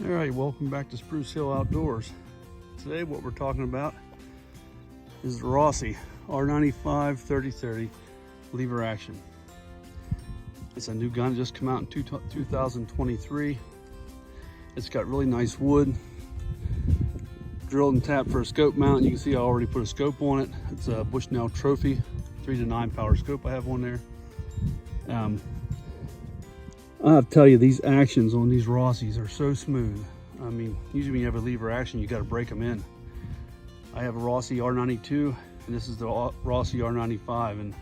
All right, welcome back to Spruce Hill Outdoors. Today what we're talking about is the Rossi R95 30-30 lever action. It's a new gun, just come out in 2023. It's got really nice wood, drilled and tapped for a scope mount. You can see I already put a scope on it. It's a Bushnell Trophy 3 to 9 power scope I have on there. I have to tell you, these actions on these Rossis are so smooth. I mean, usually when you have a lever action, you got to break them in. I have a Rossi R92, and this is the Rossi R95, and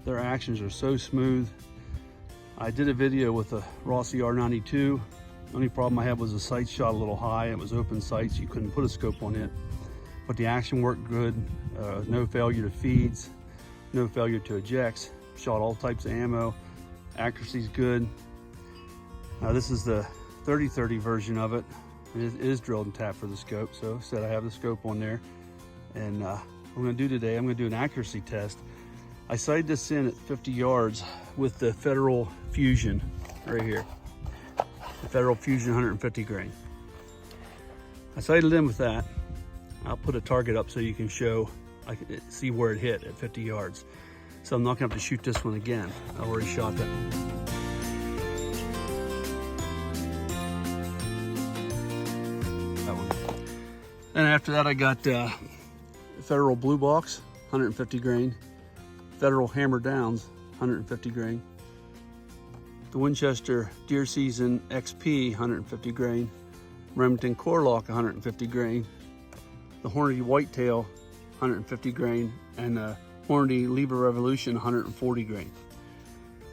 their actions are so smooth. I did a video with the Rossi R92. The only problem I had was the sight shot a little high. It was open sights, you couldn't put a scope on it. But the action worked good, no failure to feeds, no failure to ejects, shot all types of ammo, accuracy's good. Now this is the 30-30 version of it. It is drilled and tapped for the scope, so said I have the scope on there. And what I'm gonna do today, I'm gonna do an accuracy test. I sighted this in at 50 yards with the Federal Fusion right here. The Federal Fusion 150 grain. I sighted in with that. I'll put a target up so you can show, I can see where it hit at 50 yards. So I'm not gonna have to shoot this one again. I already shot that. And after that, I got Federal Blue Box, 150 grain, Federal Hammerdowns, 150 grain, the Winchester Deer Season XP, 150 grain, Remington Core Lock, 150 grain, the Hornady Whitetail, 150 grain, and the Hornady Lever Revolution, 140 grain.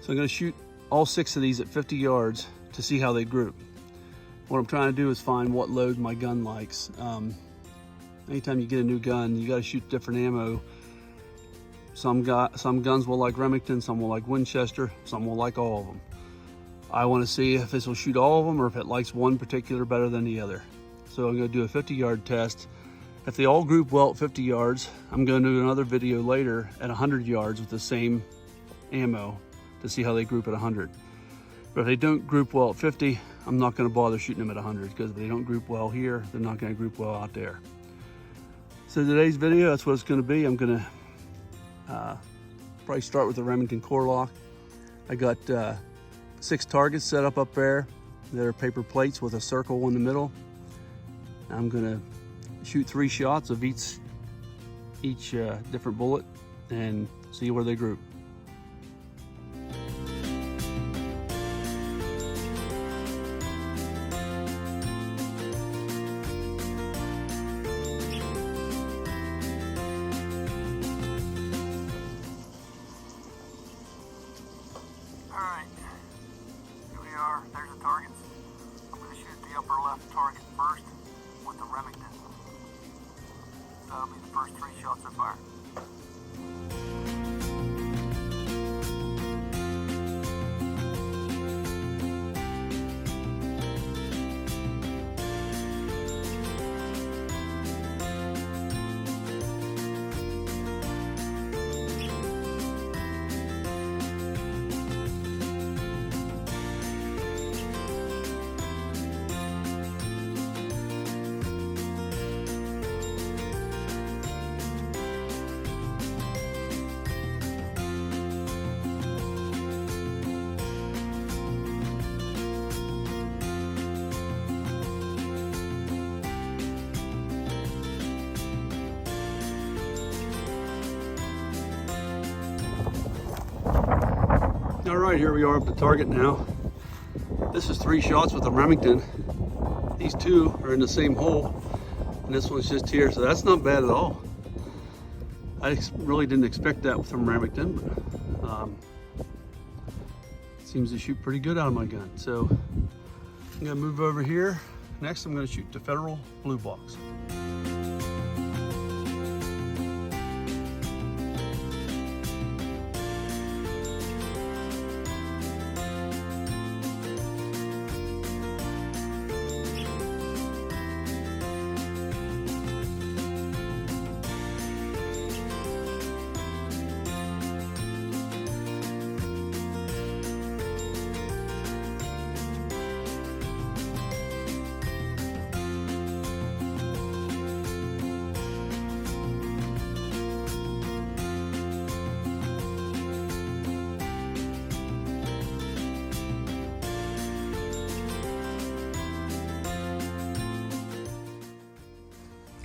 So I'm going to shoot all 6 of these at 50 yards to see how they group. What I'm trying to do is find what load my gun likes. Anytime you get a new gun, you got to shoot different ammo. Some guns will like Remington, some will like Winchester, some will like all of them. I want to see if this will shoot all of them or if it likes one particular better than the other. So I'm going to do a 50-yard test. If they all group well at 50 yards, I'm going to do another video later at 100 yards with the same ammo to see how they group at 100. But if they don't group well at 50, I'm not going to bother shooting them at 100, because if they don't group well here, they're not going to group well out there. So today's video, that's what it's going to be. I'm going to probably start with the Remington Core Lock. I got 6 targets set up there. They're paper plates with a circle in the middle. I'm going to shoot 3 shots of each different bullet and see where they group. Alright, here we are, there's the targets. I'm going to shoot the upper left target first with the Remington. That'll be the first 3 shots I fire. All right, here we are up the target now. This is 3 shots with the Remington. These 2 are in the same hole, and this one's just here, so that's not bad at all. I really didn't expect that from Remington, but it seems to shoot pretty good out of my gun. So I'm gonna move over here. Next, I'm gonna shoot the Federal Blue Box.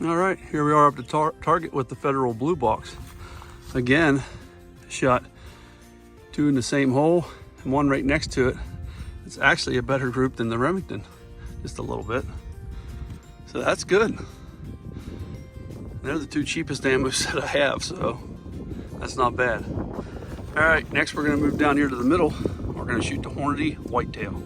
All right, here we are up to target with the Federal Blue Box. Again, shot 2 in the same hole and 1 right next to it. It's actually a better group than the Remington, just a little bit. So that's good. They're the 2 cheapest ammos that I have, so that's not bad. All right, next we're gonna move down here to the middle. We're gonna shoot the Hornady whitetail.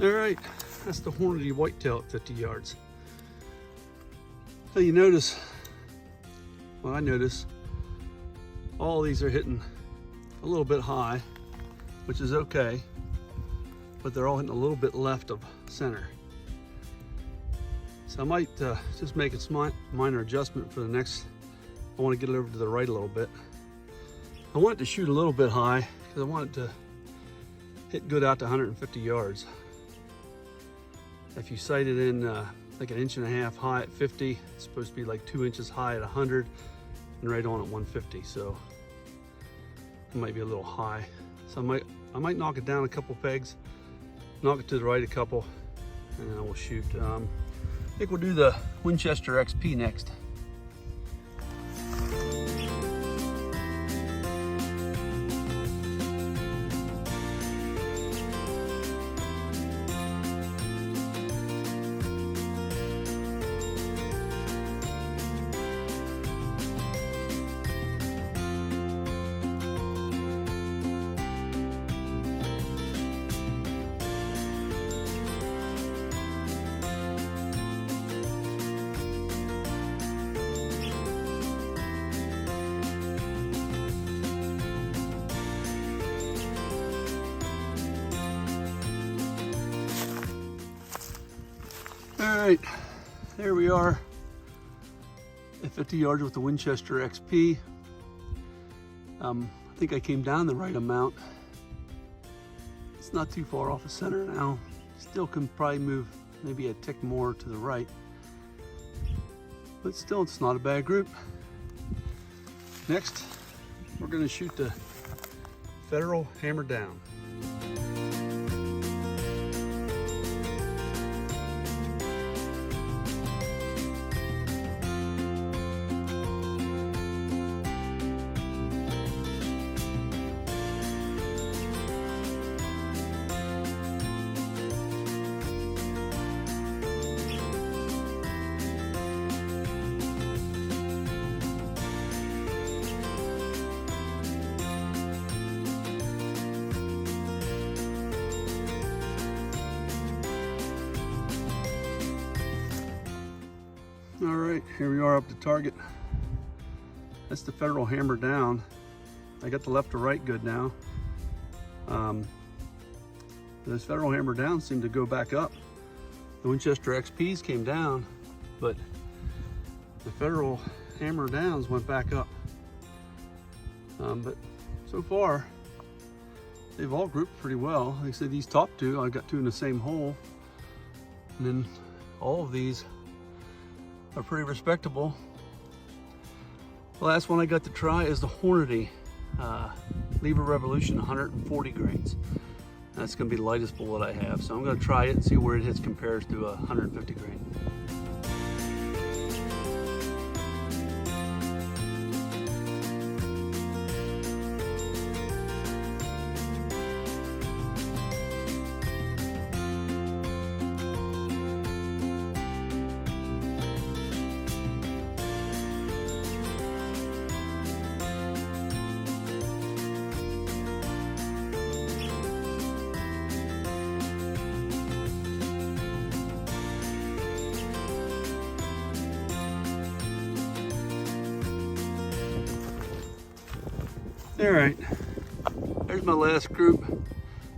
All right, that's the Hornady whitetail at 50 yards. So you notice, well, I notice all these are hitting a little bit high, which is okay, but they're all hitting a little bit left of center. So I might just make a minor adjustment for the next. I want to get it over to the right a little bit. I want it to shoot a little bit high because I want it to hit good out to 150 yards. If you sight it in like 1.5 inches high at 50, it's supposed to be like 2 inches high at 100 and right on at 150. So it might be a little high. So I might knock it down a couple pegs, knock it to the right a couple, and then we'll shoot. I think we'll do the Winchester XP next. All right, there we are at 50 yards with the Winchester XP. I think I came down the right amount. It's not too far off the center now. Still can probably move maybe a tick more to the right, but still it's not a bad group. Next, we're gonna shoot the Federal Hammerdown. All right, here we are up to target. That's the Federal Hammerdown. I got the left to right good now. Those Federal Hammerdowns seem to go back up. The Winchester XPs came down, but the Federal Hammerdowns went back up. But so far, they've all grouped pretty well. Like I said, these top 2, I got 2 in the same hole. And then all of these are pretty respectable. The last one I got to try is the Hornady Lever Revolution 140 grains. That's gonna be the lightest bullet I have. So I'm gonna try it and see where it hits compares to a 150 grain. All right, there's my last group.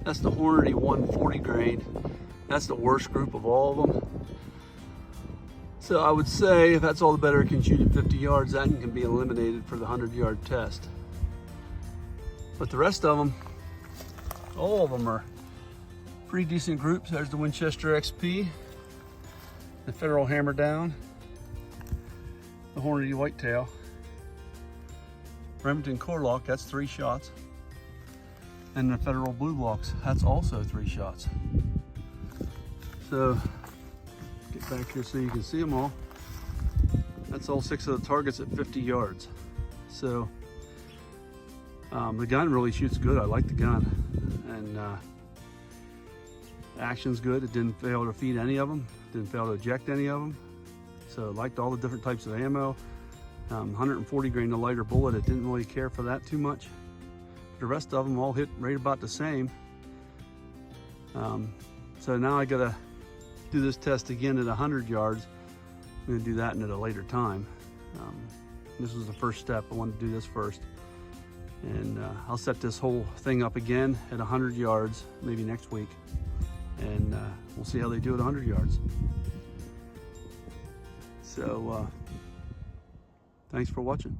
That's the Hornady 140 grain. That's the worst group of all of them. So I would say if that's all the better it can shoot at 50 yards, that can be eliminated for the 100-yard test. But the rest of them, all of them are pretty decent groups. There's the Winchester XP, the Federal Hammerdown, the Hornady Whitetail, Remington Core-Lock, that's 3 shots, and the Federal Blue Blocks, that's also 3 shots. So get back here so you can see them all. That's all 6 of the targets at 50 yards. So the gun really shoots good. I like the gun, and action's good. It didn't fail to feed any of them, didn't fail to eject any of them. So I liked all the different types of ammo. 140 grain, the lighter bullet, it didn't really care for that too much. The rest of them all hit right about the same. So now I gotta do this test again at 100 yards. I'm gonna do that at a later time. This was the first step. I wanted to do this first. And I'll set this whole thing up again at 100 yards, maybe next week. And we'll see how they do at 100 yards. So thanks for watching.